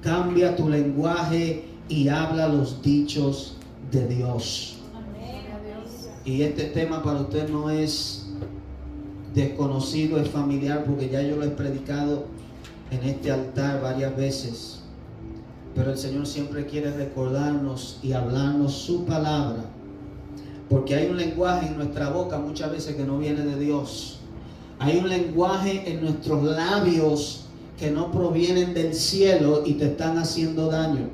Cambia tu lenguaje y habla los dichos de Dios. Y este tema para usted no es desconocido, es familiar, porque ya yo lo he predicado en este altar varias veces. Pero el Señor siempre quiere recordarnos y hablarnos su palabra, porque hay un lenguaje en nuestra boca muchas veces que no viene de Dios. Hay un lenguaje en nuestros labios que no provienen del cielo y te están haciendo daño.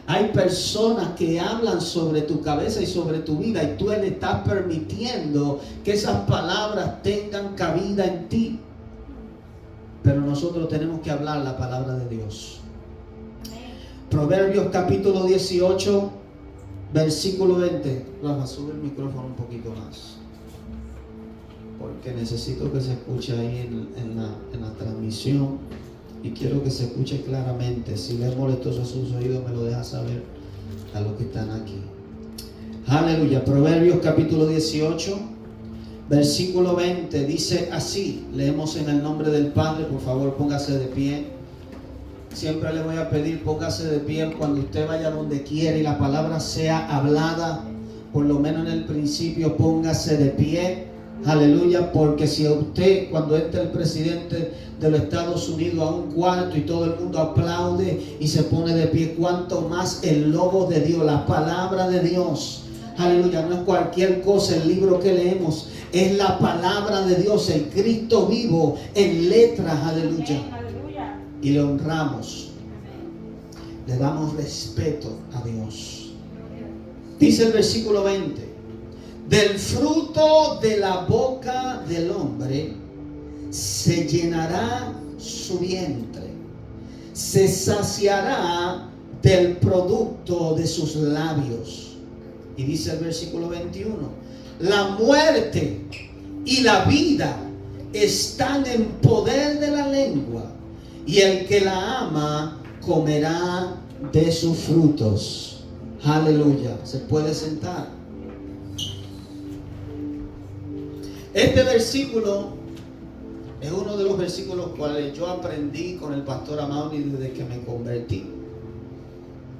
Hay personas que hablan sobre tu cabeza y sobre tu vida, y tú le estás permitiendo que esas palabras tengan cabida en ti. Pero nosotros tenemos que hablar la palabra de Dios. Proverbios capítulo 18, versículo 20. Rafa, sube el micrófono un poquito más, porque necesito que se escuche ahí en la transmisión, y quiero que se escuche claramente. Si le es molestoso a sus oídos, me lo deja saber a los que están aquí. Aleluya. Proverbios capítulo 18, versículo 20. Dice así. Leemos en el nombre del Padre. Por favor, póngase de pie. Siempre le voy a pedir, póngase de pie cuando usted vaya donde quiera y la palabra sea hablada. Por lo menos en el principio, póngase de pie. Aleluya, porque si a usted, cuando entra el presidente de los Estados Unidos a un cuarto y todo el mundo aplaude y se pone de pie, cuanto más el lobo de Dios, la palabra de Dios. Aleluya, no es cualquier cosa el libro que leemos, es la palabra de Dios, el Cristo vivo en letras. Aleluya. Y le honramos, le damos respeto a Dios. Dice el versículo 20: del fruto de la boca del hombre se llenará su vientre, se saciará del producto de sus labios. Y dice el versículo 21: la muerte y la vida están en poder de la lengua, y el que la ama comerá de sus frutos. Aleluya. Se puede sentar. Este versículo es uno de los versículos cuales yo aprendí con el pastor Amauri desde que me convertí.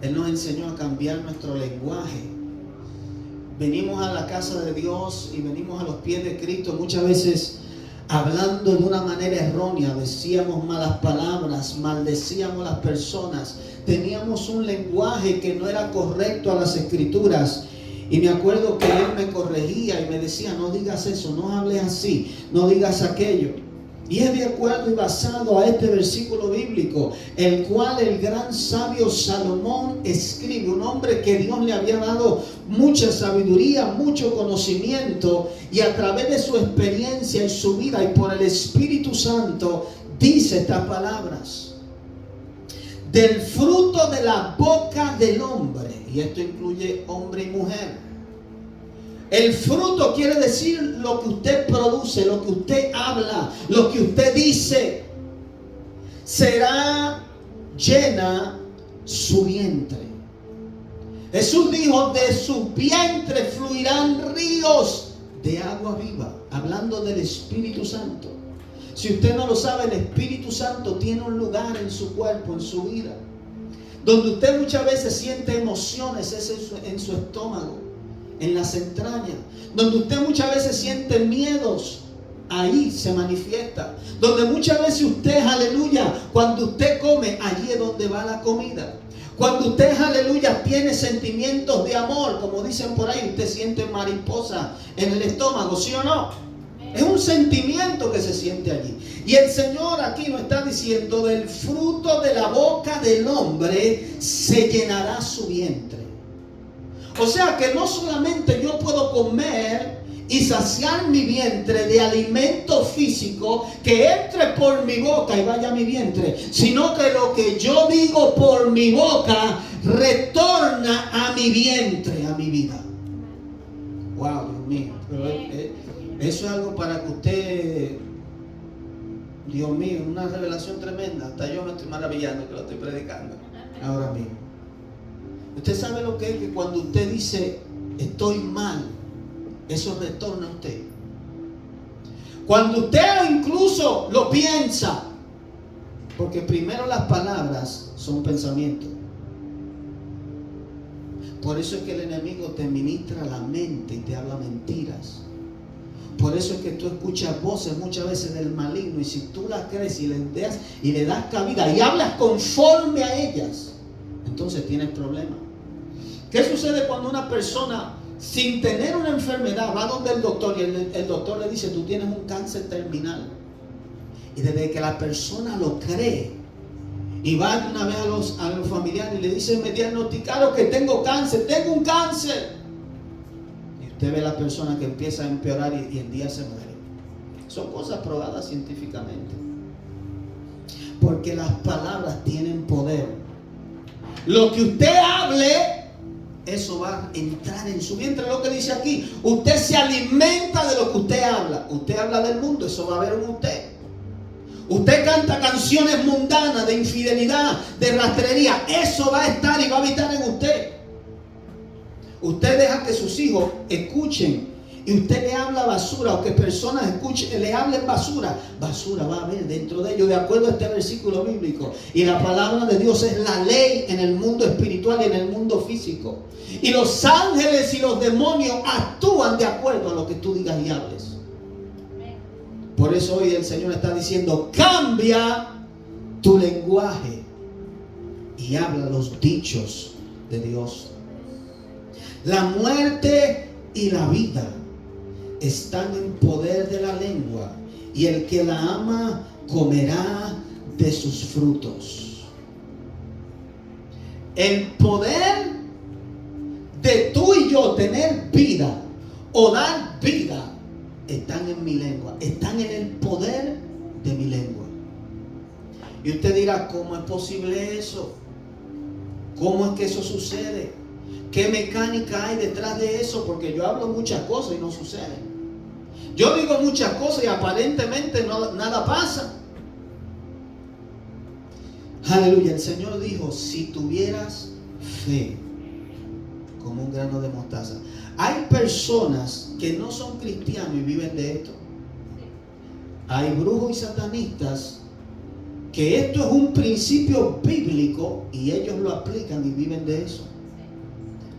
Él nos enseñó a cambiar nuestro lenguaje. Venimos a la casa de Dios y venimos a los pies de Cristo muchas veces hablando de una manera errónea. Decíamos malas palabras, maldecíamos a las personas, teníamos un lenguaje que no era correcto a las escrituras. Y me acuerdo que él me corregía y me decía: no digas eso, no hables así, no digas aquello. Y es de acuerdo y basado a este versículo bíblico, el cual el gran sabio Salomón escribe, un hombre que Dios le había dado mucha sabiduría, mucho conocimiento, y a través de su experiencia y su vida y por el Espíritu Santo dice estas palabras: del fruto de la boca del hombre. Y esto incluye hombre y mujer. El fruto quiere decir lo que usted produce, lo que usted habla, lo que usted dice. Será llena su vientre. Jesús dijo: de su vientre fluirán ríos de agua viva. Hablando del Espíritu Santo. Si usted no lo sabe, el Espíritu Santo tiene un lugar en su cuerpo, en su vida. Donde usted muchas veces siente emociones, es en su estómago, en las entrañas. Donde usted muchas veces siente miedos, ahí se manifiesta. Donde muchas veces usted, aleluya, cuando usted come, allí es donde va la comida. Cuando usted, aleluya, tiene sentimientos de amor, como dicen por ahí, usted siente mariposa en el estómago, ¿sí o no? Es un sentimiento que se siente allí. Y el Señor aquí nos está diciendo: del fruto de la boca del hombre se llenará su vientre. O sea que no solamente yo puedo comer y saciar mi vientre de alimento físico que entre por mi boca y vaya a mi vientre, sino que lo que yo digo por mi boca retorna a mi vientre, a mi vida. Wow, Dios mío. Pero eso es algo para que usted, Dios mío, una revelación tremenda. Hasta yo me estoy maravillando que lo estoy predicando ahora mismo. Usted sabe lo que es que cuando usted dice estoy mal, eso retorna a usted. Cuando usted incluso lo piensa, Porque primero las palabras son pensamientos. Por eso es que el enemigo te ministra la mente y te habla mentiras. Por eso es que tú escuchas voces muchas veces del maligno, y si tú las crees y le das cabida y hablas conforme a ellas, entonces tienes problemas. ¿Qué sucede cuando una persona sin tener una enfermedad va donde el doctor y el doctor le dice: tú tienes un cáncer terminal? Y desde que la persona lo cree y va de una vez a los familiares y le dice: me diagnosticaron que tengo cáncer, tengo un cáncer. Y usted ve a la persona que empieza a empeorar y en día se muere. Son cosas probadas científicamente. Porque las palabras tienen poder. Lo que usted hable, eso va a entrar en su vientre. Lo que dice aquí: usted se alimenta de lo que usted habla. Usted habla del mundo, eso va a haber en usted. Usted canta canciones mundanas de infidelidad, de rastrería, eso va a estar y va a habitar en usted. Usted deja que sus hijos escuchen y usted le habla basura, o que personas escuchen, le hablen basura, basura va a haber dentro de ellos, de acuerdo a este versículo bíblico. Y la palabra de Dios es la ley en el mundo espiritual y en el mundo físico. Y los ángeles y los demonios actúan de acuerdo a lo que tú digas y hables. Por eso hoy el Señor está diciendo: cambia tu lenguaje y habla los dichos de Dios. La muerte y la vida están en poder de la lengua, y el que la ama comerá de sus frutos. El poder de tú y yo tener vida o dar vida están en mi lengua, están en el poder de mi lengua. Y usted dirá: ¿cómo es posible eso? ¿Cómo es que eso sucede? ¿Qué mecánica hay detrás de eso? Porque yo hablo muchas cosas y no sucede. Yo digo muchas cosas y aparentemente nada pasa. Aleluya. El Señor dijo: si tuvieras fe como un grano de mostaza. Hay personas que no son cristianos y viven de esto. Hay brujos y satanistas que esto es un principio bíblico y ellos lo aplican y viven de eso.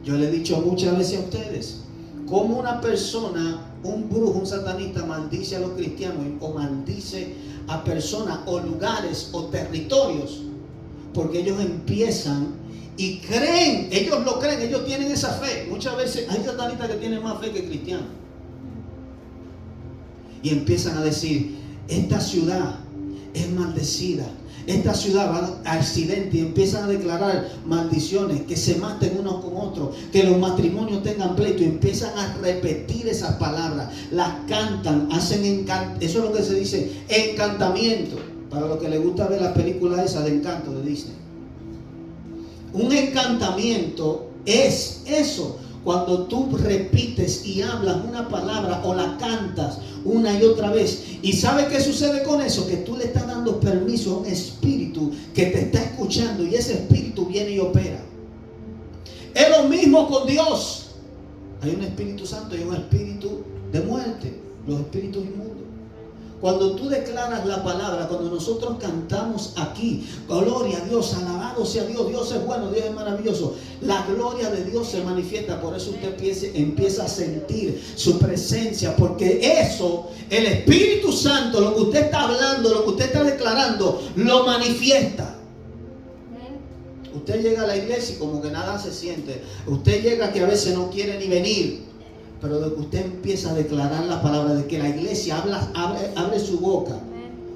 Yo le he dicho muchas veces a ustedes cómo una persona, un brujo, un satanista, maldice a los cristianos o maldice a personas o lugares o territorios, porque ellos empiezan y creen, ellos lo creen, ellos tienen esa fe. Muchas veces hay satanistas que tienen más fe que cristianos. Y empiezan a decir: esta ciudad es maldecida, esta ciudad va a accidente, y empiezan a declarar maldiciones, que se maten unos con otros, que los matrimonios tengan pleito, y empiezan a repetir esas palabras, las cantan, hacen eso es lo que se dice encantamiento, para los que les gusta ver las películas esas de encanto de Disney. Un encantamiento es eso, cuando tú repites y hablas una palabra o la cantas una y otra vez. ¿Y sabes qué sucede con eso? Que tú le estás dando permiso a un espíritu que te está escuchando, y ese espíritu viene y opera. Es lo mismo con Dios. Hay un Espíritu Santo y un espíritu de muerte, los espíritus inmundos. Cuando tú declaras la palabra, cuando nosotros cantamos aquí: gloria a Dios, alabado sea Dios, Dios es bueno, Dios es maravilloso, la gloria de Dios se manifiesta. Por eso usted empieza a sentir su presencia, porque eso, el Espíritu Santo, lo que usted está hablando, lo que usted está declarando, lo manifiesta. Usted llega a la iglesia y como que nada se siente. Usted llega que a veces no quiere ni venir. Pero de que usted empieza a declarar la palabra, de que la iglesia abre su boca,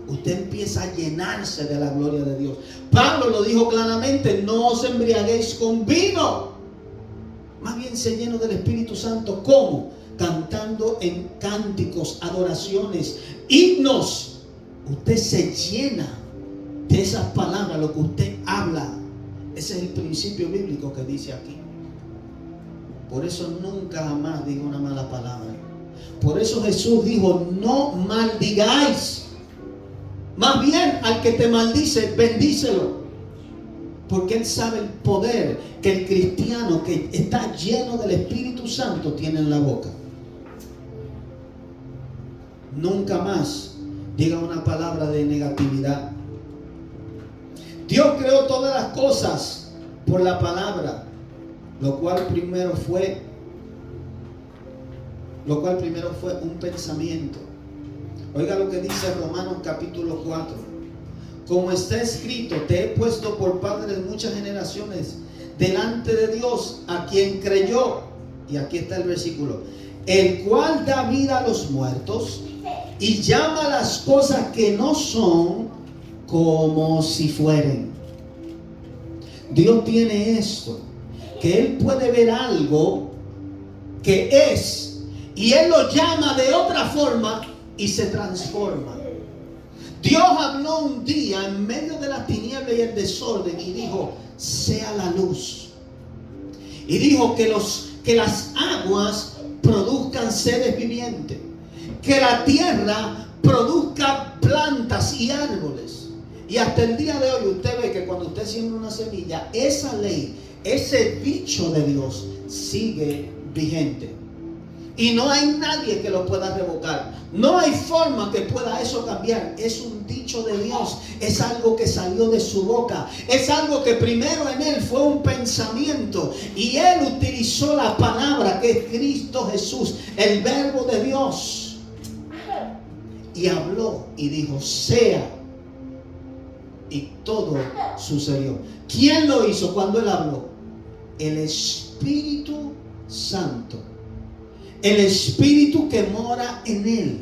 usted empieza a llenarse de la gloria de Dios. Pablo lo dijo claramente: no os embriaguéis con vino, más bien se lleno del Espíritu Santo. ¿Cómo? Cantando en cánticos, adoraciones, himnos. Usted se llena de esas palabras, lo que usted habla. Ese es el principio bíblico que dice aquí. Por eso nunca jamás diga una mala palabra. Por eso Jesús dijo: no maldigáis. Más bien al que te maldice, bendícelo. Porque Él sabe el poder que el cristiano que está lleno del Espíritu Santo tiene en la boca. Nunca más diga una palabra de negatividad. Dios creó todas las cosas por la palabra, lo cual primero fue un pensamiento. Oiga lo que dice Romanos capítulo 4. Como está escrito, te he puesto por padre de muchas generaciones delante de Dios, a quien creyó. Y aquí está el versículo. El cual da vida a los muertos y llama las cosas que no son como si fueren. Dios tiene esto, que Él puede ver algo que es, y Él lo llama de otra forma y se transforma. Dios habló un día en medio de la tiniebla y el desorden y dijo, sea la luz. Y dijo que las aguas produzcan seres vivientes, que la tierra produzca plantas y árboles. Y hasta el día de hoy usted ve que cuando usted siembra una semilla, esa ley, ese dicho de Dios sigue vigente. Y no hay nadie que lo pueda revocar. No hay forma que pueda eso cambiar. Es un dicho de Dios. Es algo que salió de su boca. Es algo que primero en Él fue un pensamiento. Y Él utilizó la palabra que es Cristo Jesús, el verbo de Dios. Y habló y dijo, sea. Y todo sucedió. ¿Quién lo hizo cuando Él habló? El Espíritu Santo. El Espíritu que mora en Él.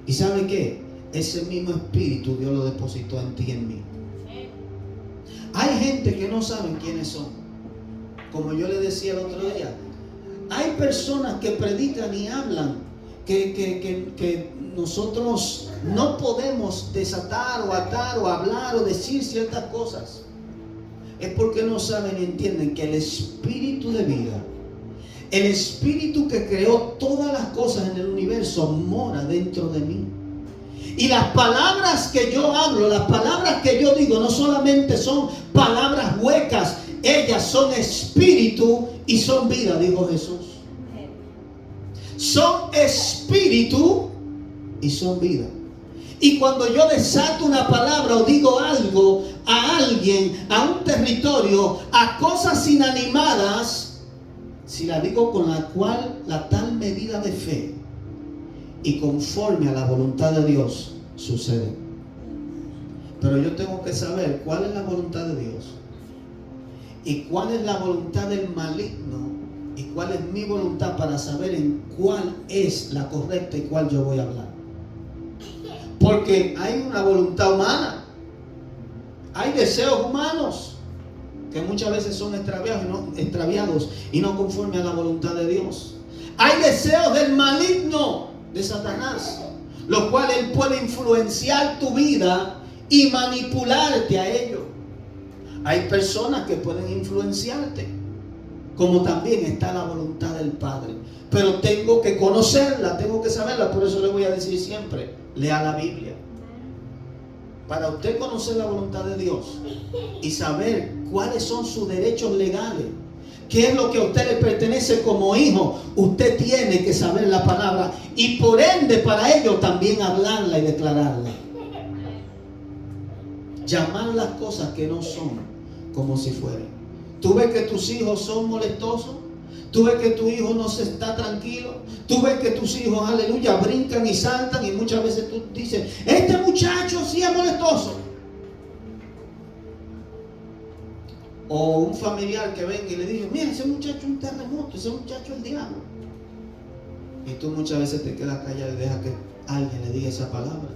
¿Y sabe qué? Ese mismo Espíritu Dios lo depositó en ti y en mí. Hay gente que no saben quiénes son. Como yo le decía el otro día, hay personas que predican y hablan que nosotros no podemos desatar o atar o hablar o decir ciertas cosas. Es porque no saben y entienden que el Espíritu de vida, el Espíritu que creó todas las cosas en el universo, mora dentro de mí. Y las palabras que yo hablo, las palabras que yo digo, no solamente son palabras huecas, ellas son espíritu y son vida, dijo Jesús. Son espíritu y son vida. Y cuando yo desato una palabra o digo algo a alguien, a un territorio, a cosas inanimadas, si la digo con la tal medida de fe y conforme a la voluntad de Dios, sucede. Pero yo tengo que saber cuál es la voluntad de Dios y cuál es la voluntad del maligno y cuál es mi voluntad, para saber en cuál es la correcta y cuál yo voy a hablar. Porque hay una voluntad humana, hay deseos humanos que muchas veces son extraviados y no conforme a la voluntad de Dios. Hay deseos del maligno, de Satanás, los cuales él puede influenciar tu vida y manipularte a ello. Hay personas que pueden influenciarte, como también está la voluntad del Padre. Pero tengo que conocerla, tengo que saberla. Por eso le voy a decir siempre, lea la Biblia. Para usted conocer la voluntad de Dios y saber cuáles son sus derechos legales, qué es lo que a usted le pertenece como hijo, usted tiene que saber la palabra y por ende para ello también hablarla y declararla. Llamar las cosas que no son como si fueran. ¿Tú ves que tus hijos son molestosos? ¿Tú ves que tu hijo no se está tranquilo? ¿Tú ves que tus hijos, aleluya, brincan y saltan? Y muchas veces tú dices, este muchacho sí es molestoso. O un familiar que venga y le dice, mira, ese muchacho es un terremoto, ese muchacho es el diablo. Y tú muchas veces te quedas callado y dejas que alguien le diga esa palabra.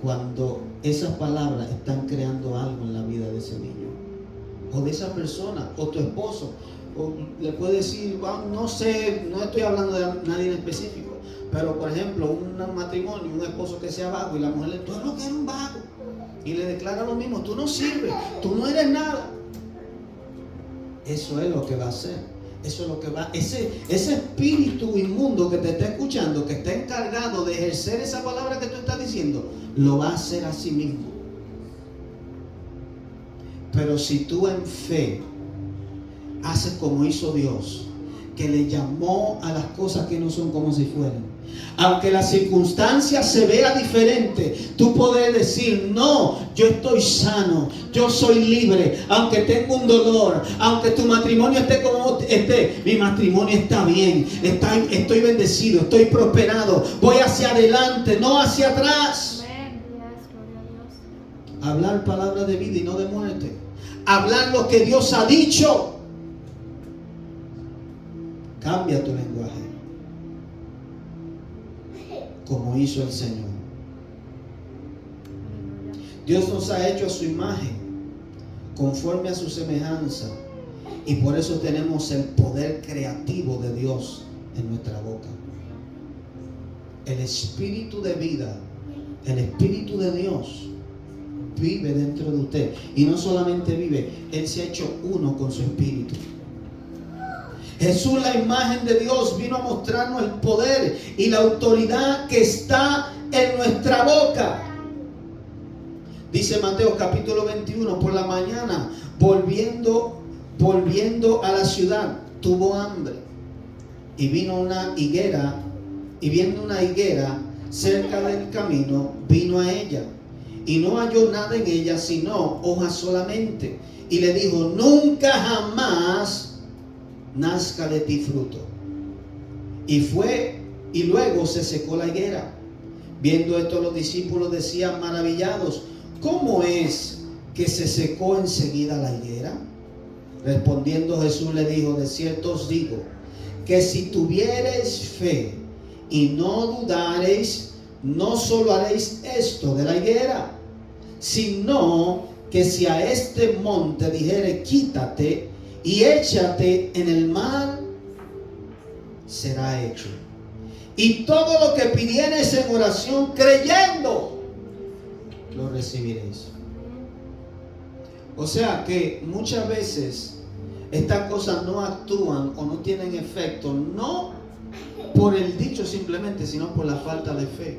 Cuando esas palabras están creando algo en la vida de ese niño o de esa persona, o tu esposo, o le puede decir, no sé, no estoy hablando de nadie en específico, pero por ejemplo, un matrimonio, un esposo que sea vago y la mujer le dice, tú no eres un vago, y le declara lo mismo, tú no sirves, tú no eres nada. Eso es lo que va a hacer. Eso es lo que va, ese espíritu inmundo que te está escuchando, que está encargado de ejercer esa palabra que tú estás diciendo, lo va a hacer a sí mismo. Pero si tú en fe haces como hizo Dios, que le llamó a las cosas que no son como si fueran. Aunque la circunstancia se vea diferente, tú puedes decir: no, yo estoy sano, yo soy libre, aunque tengo un dolor, aunque tu matrimonio esté como esté, mi matrimonio está bien, estoy bendecido, estoy prosperado, voy hacia adelante, no hacia atrás. Hablar palabras de vida y no de muerte. Hablar lo que Dios ha dicho. Cambia tu lenguaje, como hizo el Señor. Dios nos ha hecho a su imagen, conforme a su semejanza, y por eso tenemos el poder creativo de Dios en nuestra boca. El espíritu de vida, el espíritu de Dios vive dentro de usted, y no solamente vive, Él se ha hecho uno con su espíritu. Jesús, la imagen de Dios, vino a mostrarnos el poder y la autoridad que está en nuestra boca. Dice Mateo capítulo 21, por la mañana, volviendo a la ciudad, tuvo hambre. Y vino una higuera, y viendo una higuera cerca del camino, vino a ella. Y no halló nada en ella, sino hojas solamente. Y le dijo: nunca jamás nazca de ti fruto. Y fue, y luego se secó la higuera. Viendo esto, los discípulos decían maravillados: ¿cómo es que se secó enseguida la higuera? Respondiendo Jesús le dijo: de cierto os digo, que si tuviereis fe y no dudareis, no solo haréis esto de la higuera, sino que si a este monte dijere: quítate y échate en el mar, será hecho. Y todo lo que pidiereis en oración creyendo, lo recibiréis. O sea que muchas veces estas cosas no actúan o no tienen efecto, no por el dicho simplemente, sino por la falta de fe.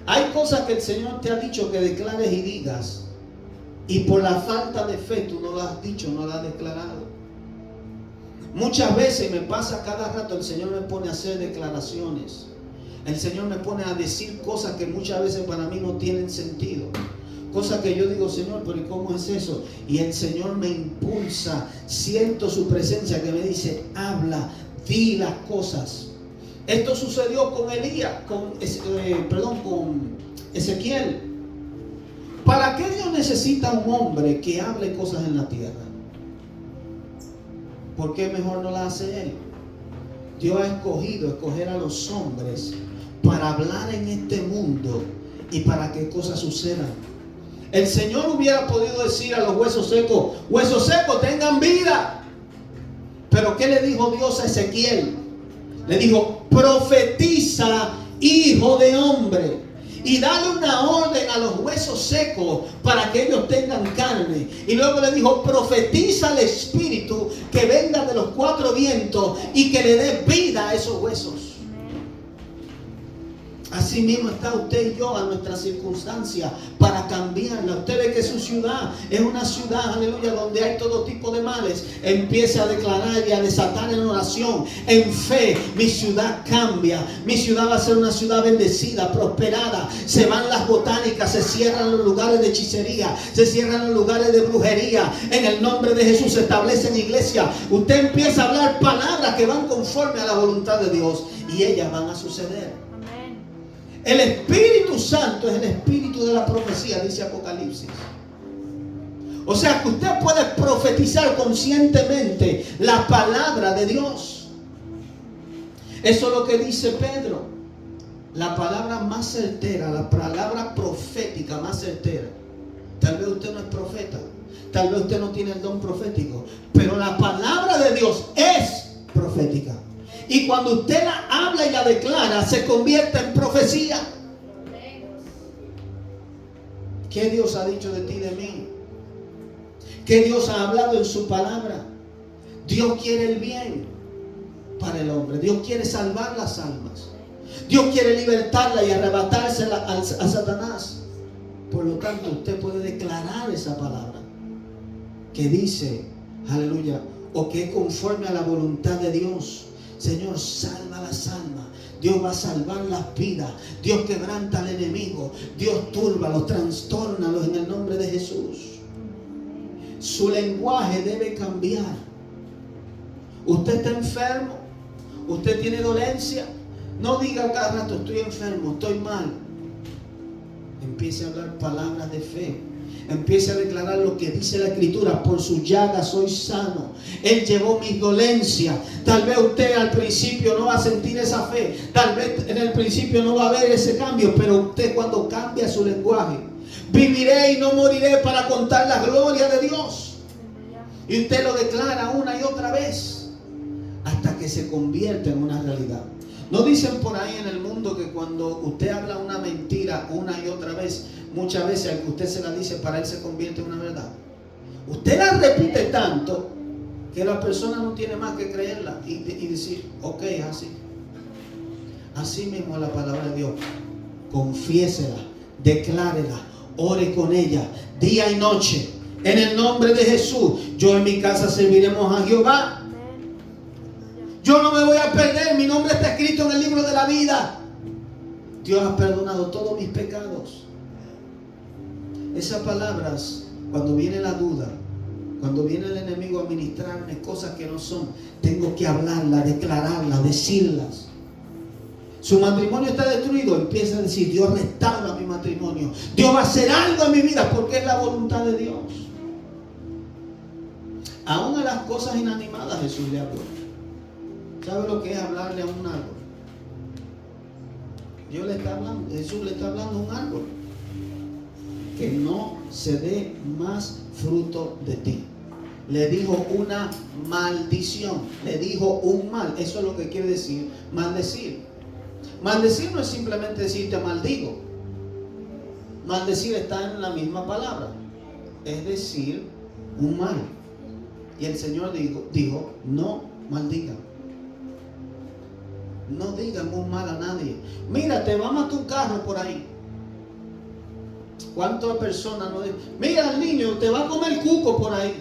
Hay cosas que el Señor te ha dicho que declares y digas, y por la falta de fe tú no las has dicho, no las has declarado. Muchas veces me pasa cada rato, el Señor me pone a hacer declaraciones. El Señor me pone a decir cosas que muchas veces para mí no tienen sentido. Cosas que yo digo: Señor, pero ¿y cómo es eso? Y el Señor me impulsa, siento su presencia que me dice: habla, di las cosas. Esto sucedió con con Ezequiel. ¿Para qué Dios necesita un hombre que hable cosas en la tierra? ¿Por qué mejor no la hace Él? Dios ha escoger a los hombres para hablar en este mundo y para que cosas sucedan. El Señor hubiera podido decir a los huesos secos, tengan vida. Pero ¿qué le dijo Dios a Ezequiel? Le dijo: profetiza, hijo de hombre, y dale una orden a los huesos secos para que ellos tengan carne. Y luego le dijo: profetiza al Espíritu que venga de los cuatro vientos y que le dé vida a esos huesos. Así mismo está usted y yo a nuestra circunstancia para cambiarla. Usted ve que su ciudad es una ciudad, aleluya, donde hay todo tipo de males. Empiece a declarar y a desatar en oración, en fe: mi ciudad cambia, mi ciudad va a ser una ciudad bendecida, prosperada. Se van las botánicas, se cierran los lugares de hechicería, se cierran los lugares de brujería. En el nombre de Jesús se establecen iglesias. Usted empieza a hablar palabras que van conforme a la voluntad de Dios y ellas van a suceder. El Espíritu Santo es el espíritu de la profecía, dice Apocalipsis. O sea que usted puede profetizar conscientemente la palabra de Dios. Eso es lo que dice Pedro. La palabra más certera, la palabra profética más certera. Tal vez usted no es profeta, tal vez usted no tiene el don profético, pero la palabra de Dios es profética. Y cuando usted la habla y la declara, se convierte en profecía. ¿Qué Dios ha dicho de ti y de mí? ¿Qué Dios ha hablado en su palabra? Dios quiere el bien para el hombre. Dios quiere salvar las almas. Dios quiere libertarla y arrebatársela a Satanás. Por lo tanto, usted puede declarar esa palabra que dice, aleluya, o que es conforme a la voluntad de Dios. Señor, salva las almas. Dios va a salvar las vidas. Dios quebranta al enemigo. Dios túrbalos, trastórnalos en el nombre de Jesús. Su lenguaje debe cambiar. Usted está enfermo, usted tiene dolencia. No diga cada rato estoy enfermo, estoy mal. Empiece a hablar palabras de fe. Empiece a declarar lo que dice la Escritura. Por su llaga soy sano. Él llevó mis dolencias. Tal vez usted al principio no va a sentir esa fe. Tal vez en el principio no va a haber ese cambio. Pero usted, cuando cambia su lenguaje, viviré y no moriré para contar la gloria de Dios. Y usted lo declara una y otra vez hasta que se convierte en una realidad. ¿No dicen por ahí en el mundo que cuando usted habla una mentira una y otra vez, muchas veces al que usted se la dice, para él se convierte en una verdad? Usted la repite tanto que la persona no tiene más que creerla y decir, ok, es así. Así mismo es la palabra de Dios. Confiésela, declárela, ore con ella día y noche. En el nombre de Jesús, yo en mi casa serviremos a Jehová. Yo no me voy a perder, mi nombre está escrito en el libro de la vida. Dios ha perdonado todos mis pecados. Esas palabras, cuando viene la duda, cuando viene el enemigo a ministrarme cosas que no son, tengo que hablarlas, declararlas, decirlas. Su matrimonio está destruido, empieza a decir, Dios restaura mi matrimonio. Dios va a hacer algo en mi vida porque es la voluntad de Dios. Aún a las cosas inanimadas Jesús le habló. ¿Sabe lo que es hablarle a un árbol? Jesús le está hablando a un árbol. Que no se dé más fruto de ti. Le dijo una maldición. Le dijo un mal. Eso es lo que quiere decir maldecir. Maldecir no es simplemente decir te maldigo. Maldecir está en la misma palabra. Es decir, un mal. Y el Señor dijo no maldigan. No digan un mal a nadie. Mira, te va a matar un carro por ahí. ¿Cuántas personas no dicen? Mira al niño, te va a comer el cuco por ahí.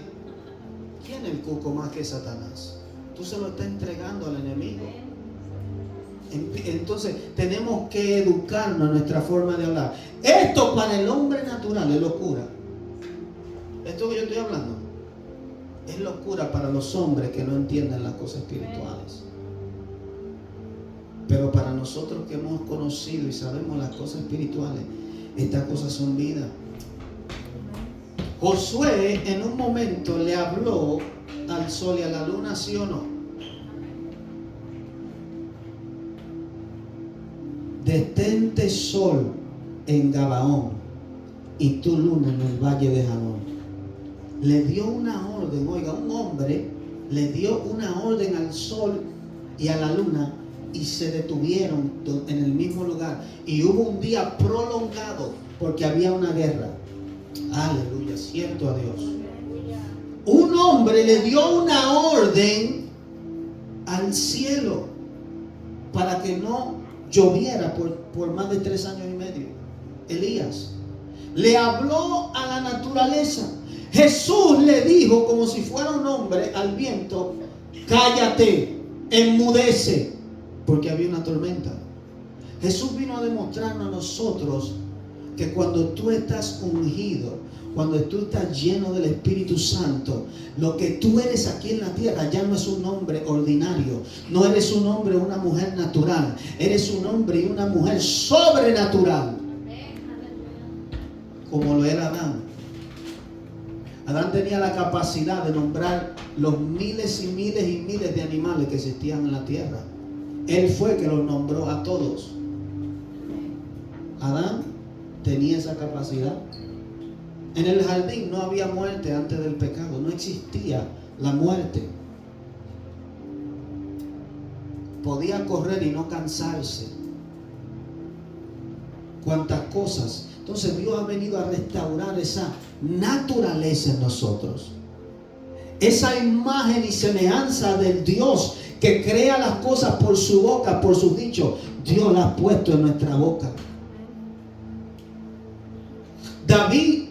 ¿Quién es el cuco más que Satanás? Tú se lo estás entregando al enemigo. Entonces tenemos que educarnos en nuestra forma de hablar. Esto para el hombre natural es locura. Esto que yo estoy hablando es locura para los hombres que no entienden las cosas espirituales. Pero para nosotros que hemos conocido y sabemos las cosas espirituales, estas cosas son vida. Josué en un momento le habló al sol y a la luna, ¿sí o no? Detente sol en Gabaón y tu luna en el valle de Janón. Le dio una orden, oiga, un hombre le dio una orden al sol y a la luna y se detuvieron en el mismo lugar. Y hubo un día prolongado porque había una guerra. Aleluya, siento a Dios. Un hombre le dio una orden al cielo para que no lloviera por más de 3 años y medio. Elías le habló a la naturaleza. Jesús le dijo como si fuera un hombre al viento, cállate, enmudece, porque había una tormenta. Jesús vino a demostrarnos a nosotros que cuando tú estás ungido, cuando tú estás lleno del Espíritu Santo, lo que tú eres aquí en la tierra ya no es un hombre ordinario, no eres un hombre o una mujer natural, eres un hombre y una mujer sobrenatural, como lo era Adán. Adán tenía la capacidad de nombrar los miles y miles y miles de animales que existían en la tierra. Él fue que los nombró a todos. Adán tenía esa capacidad. En el jardín no había muerte antes del pecado, no existía la muerte. Podía correr y no cansarse. Cuántas cosas. Entonces Dios ha venido a restaurar esa naturaleza en nosotros. Esa imagen y semejanza del Dios que crea las cosas por su boca, por sus dichos. Dios la ha puesto en nuestra boca. David,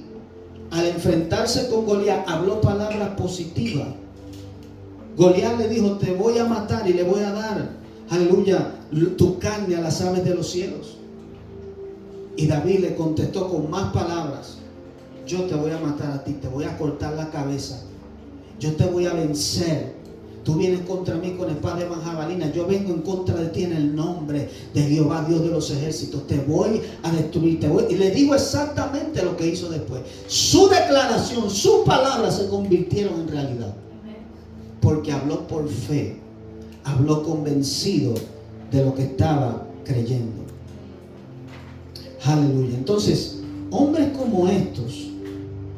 al enfrentarse con Goliat, habló palabras positivas. Goliat le dijo, te voy a matar y le voy a dar, aleluya, tu carne a las aves de los cielos. Y David le contestó con más palabras, yo te voy a matar a ti, te voy a cortar la cabeza, yo te voy a vencer. Tú vienes contra mí con espada de jabalina, yo vengo en contra de ti en el nombre de Jehová, Dios de los ejércitos. Te voy a destruir, Y le digo exactamente lo que hizo después. Su declaración, sus palabras se convirtieron en realidad. Porque habló por fe, habló convencido de lo que estaba creyendo. Aleluya. Entonces, hombres como estos,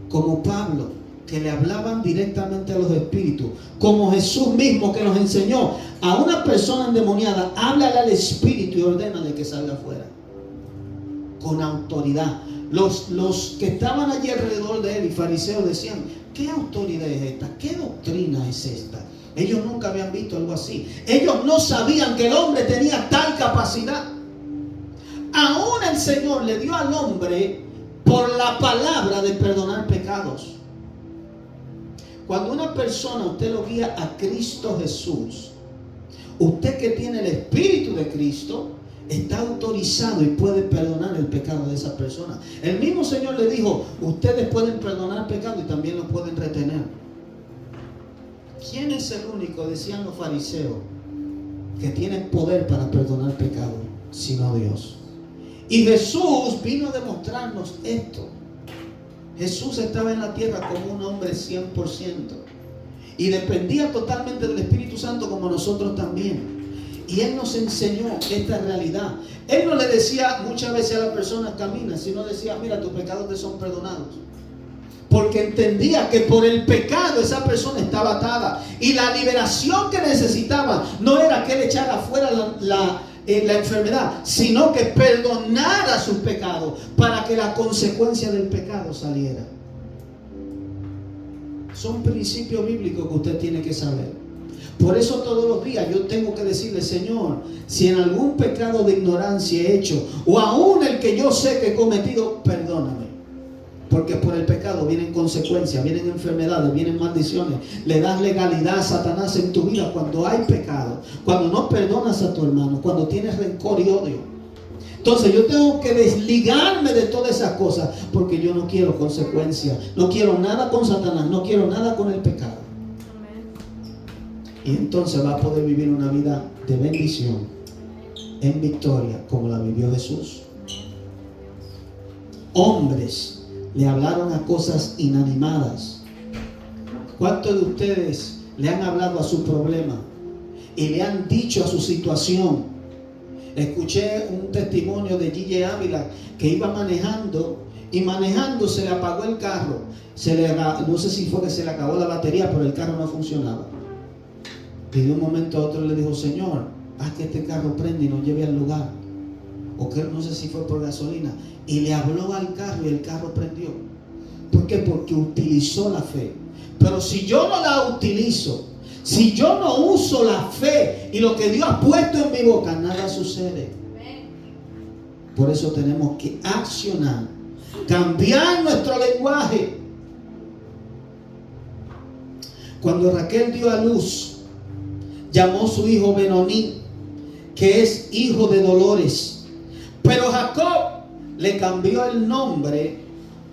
como Pablo, que le hablaban directamente a los espíritus, como Jesús mismo que nos enseñó a una persona endemoniada, háblale al espíritu y ordénale que salga afuera, con autoridad. Los que estaban allí alrededor de él y fariseos decían, ¿qué autoridad es esta? ¿Qué doctrina es esta? Ellos nunca habían visto algo así. Ellos no sabían que el hombre tenía tal capacidad. Aún el Señor le dio al hombre por la palabra de perdonar pecados. Cuando una persona usted lo guía a Cristo Jesús, usted que tiene el Espíritu de Cristo está autorizado y puede perdonar el pecado de esa persona. El mismo Señor le dijo, ustedes pueden perdonar pecado y también lo pueden retener. ¿Quién es el único, decían los fariseos, que tiene poder para perdonar pecado? Sino Dios. Y Jesús vino a demostrarnos esto. Jesús estaba en la tierra como un hombre 100% y dependía totalmente del Espíritu Santo como nosotros también. Y Él nos enseñó esta realidad. Él no le decía muchas veces a la persona camina, sino decía, mira, tus pecados te son perdonados. Porque entendía que por el pecado esa persona estaba atada. Y la liberación que necesitaba no era que él echara fuera la enfermedad, sino que perdonara sus pecados para que la consecuencia del pecado saliera. Son principios bíblicos que usted tiene que saber. Por eso todos los días yo tengo que decirle, Señor, si en algún pecado de ignorancia he hecho, o aún el que yo sé que he cometido, perdóname. Porque por el pecado vienen consecuencias, vienen enfermedades, vienen maldiciones. Le das legalidad a Satanás en tu vida cuando hay pecado, cuando no perdonas a tu hermano, cuando tienes rencor y odio. Entonces yo tengo que desligarme de todas esas cosas porque yo no quiero consecuencias. No quiero nada con Satanás, no quiero nada con el pecado. Y entonces va a poder vivir una vida de bendición, en victoria, como la vivió Jesús. Hombres le hablaron a cosas inanimadas. ¿Cuántos de ustedes le han hablado a su problema y le han dicho a su situación? Escuché un testimonio de Gille Ávila que iba manejando y manejando se le apagó el carro. No sé si fue que se le acabó la batería, pero el carro no funcionaba. Y de un momento a otro le dijo, Señor, haz que este carro prenda y nos lleve al lugar. O que no sé si fue por gasolina. Y le habló al carro y el carro prendió. ¿Por qué? Porque utilizó la fe. Pero si yo no la utilizo, si yo no uso la fe y lo que Dios ha puesto en mi boca, nada sucede. Por eso tenemos que accionar, cambiar nuestro lenguaje. Cuando Raquel dio a luz, llamó a su hijo Benoní, que es hijo de dolores. Pero Jacob le cambió el nombre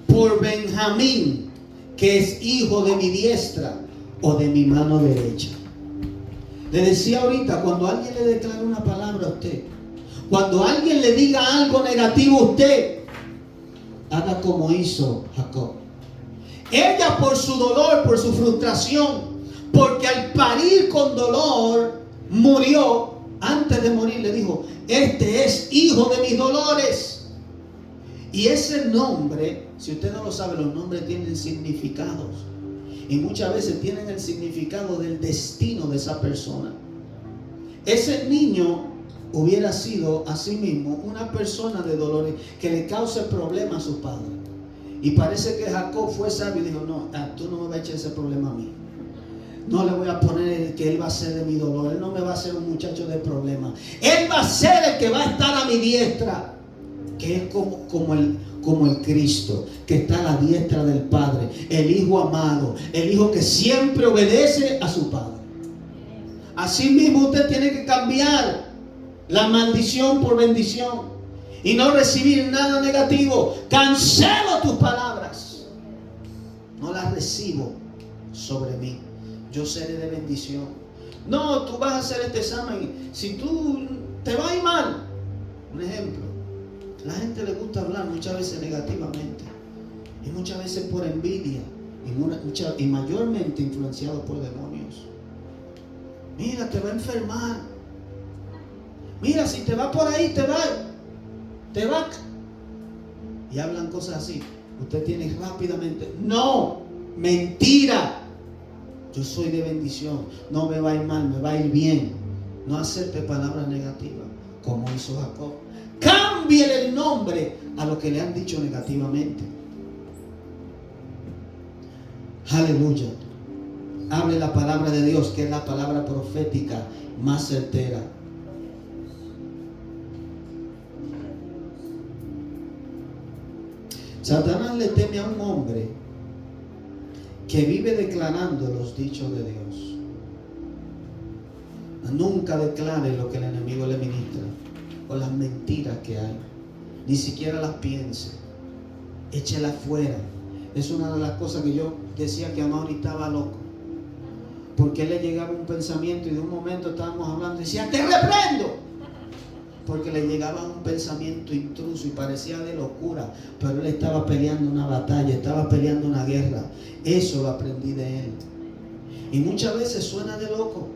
por Benjamín, que es hijo de mi diestra o de mi mano derecha. Le decía ahorita, cuando alguien le declara una palabra a usted, cuando alguien le diga algo negativo a usted, haga como hizo Jacob. Ella, por su dolor, por su frustración, porque al parir con dolor murió, antes de morir le dijo, este es hijo de mis dolores. Y ese nombre, si usted no lo sabe, los nombres tienen significados. Y muchas veces tienen el significado del destino de esa persona. Ese niño hubiera sido a sí mismo una persona de dolores que le cause problemas a sus padres. Y parece que Jacob fue sabio y dijo, no, tú no me vas a echar ese problema a mí. No le voy a poner que él va a ser de mi dolor. Él no me va a ser un muchacho de problemas. Él va a ser el que va a estar a mi diestra. Que es como el Cristo, que está a la diestra del Padre. El Hijo amado. El Hijo que siempre obedece a su Padre. Así mismo usted tiene que cambiar la maldición por bendición y no recibir nada negativo. Cancelo tus palabras. No las recibo sobre mí. Yo seré de bendición. No, tú vas a hacer este examen. Si tú te va a ir mal. Un ejemplo. La gente le gusta hablar muchas veces negativamente. Y muchas veces por envidia. Y mayormente influenciado por demonios. Mira, te va a enfermar. Mira, si te va por ahí, te va. Y hablan cosas así. Usted tiene rápidamente. No, mentira. Yo soy de bendición. No me va a ir mal, me va a ir bien. No acepte palabras negativas, como hizo Jacob. Cámbiele el nombre a lo que le han dicho negativamente. Aleluya. Hable la palabra de Dios, que es la palabra profética más certera. Satanás le teme a un hombre que vive declarando los dichos de Dios. Nunca declare lo que el enemigo le ministra o las mentiras que hay. Ni siquiera las piense. Échelas fuera. Es una de las cosas que yo decía que Amaury estaba loco. Porque él le llegaba un pensamiento y de un momento estábamos hablando y decía, te reprendo. Porque le llegaba un pensamiento intruso y parecía de locura, pero él estaba peleando una batalla, estaba peleando una guerra. Eso lo aprendí de él. Y muchas veces suena de loco.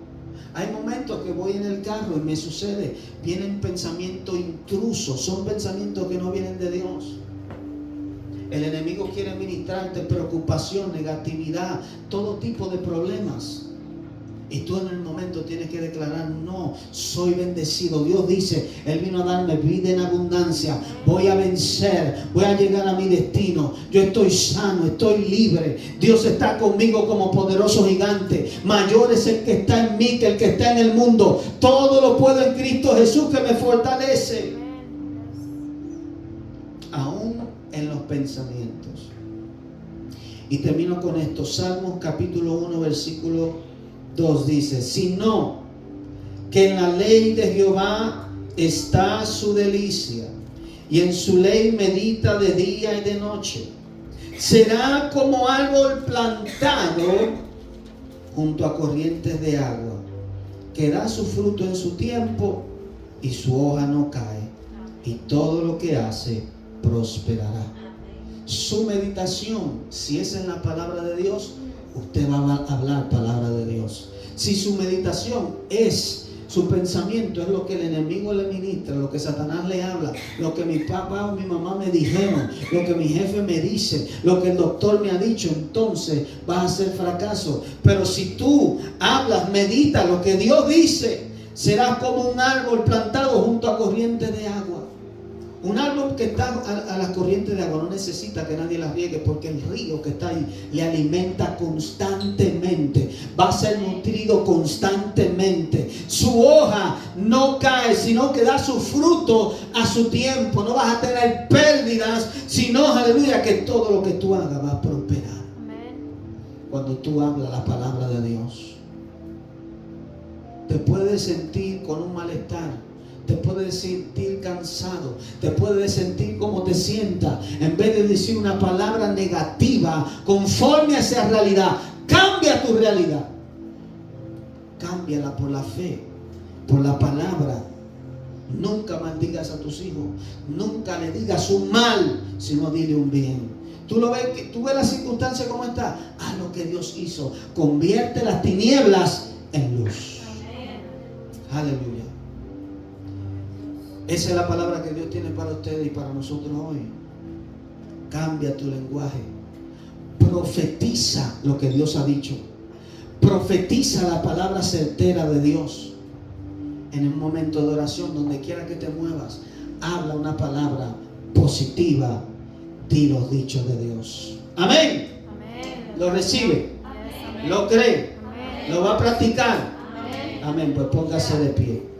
Hay momentos que voy en el carro y me sucede, vienen pensamientos intrusos, son pensamientos que no vienen de Dios. El enemigo quiere ministrarte preocupación, negatividad, todo tipo de problemas. Y tú en el momento tienes que declarar, no, soy bendecido. Dios dice, Él vino a darme vida en abundancia. Voy a vencer, voy a llegar a mi destino. Yo estoy sano, estoy libre. Dios está conmigo como poderoso gigante. Mayor es el que está en mí que el que está en el mundo. Todo lo puedo en Cristo Jesús que me fortalece. Aún en los pensamientos. Y termino con esto. Salmos capítulo 1, versículo 2 dice, sino que en la ley de Jehová está su delicia, y en su ley medita de día y de noche. Será como árbol plantado junto a corrientes de agua, que da su fruto en su tiempo, y su hoja no cae, y todo lo que hace prosperará. Su meditación, si es en la palabra de Dios, usted va a hablar palabra de Dios. Si su meditación es, su pensamiento es lo que el enemigo le ministra, lo que Satanás le habla, lo que mi papá o mi mamá me dijeron, lo que mi jefe me dice, lo que el doctor me ha dicho, entonces vas a ser fracaso. Pero si tú hablas, medita lo que Dios dice, serás como un árbol plantado junto a corrientes de agua. Un árbol que está a las corrientes de agua no necesita que nadie la riegue, porque el río que está ahí le alimenta constantemente. Va a ser nutrido constantemente. Su hoja no cae, sino que da su fruto a su tiempo. No vas a tener pérdidas, sino, aleluya, que todo lo que tú hagas va a prosperar. Cuando tú hablas la palabra de Dios, te puedes sentir con un malestar. Te puedes sentir cansado, te puedes sentir como te sientas. En vez de decir una palabra negativa conforme a esa realidad, cambia tu realidad. Cámbiala por la fe, por la palabra. Nunca maldigas a tus hijos, nunca le digas un mal, sino dile un bien. Tú ves la circunstancia como está. Haz lo que Dios hizo. Convierte las tinieblas en luz. Aleluya. Esa es la palabra que Dios tiene para ustedes y para nosotros hoy. Cambia tu lenguaje. Profetiza lo que Dios ha dicho. Profetiza la palabra certera de Dios. En un momento de oración, donde quiera que te muevas, habla una palabra positiva. Di los dichos de Dios. Amén. Amén. ¿Lo recibe? Amén. ¿Lo cree? Amén. ¿Lo va a practicar? Amén. Amén. Pues póngase de pie.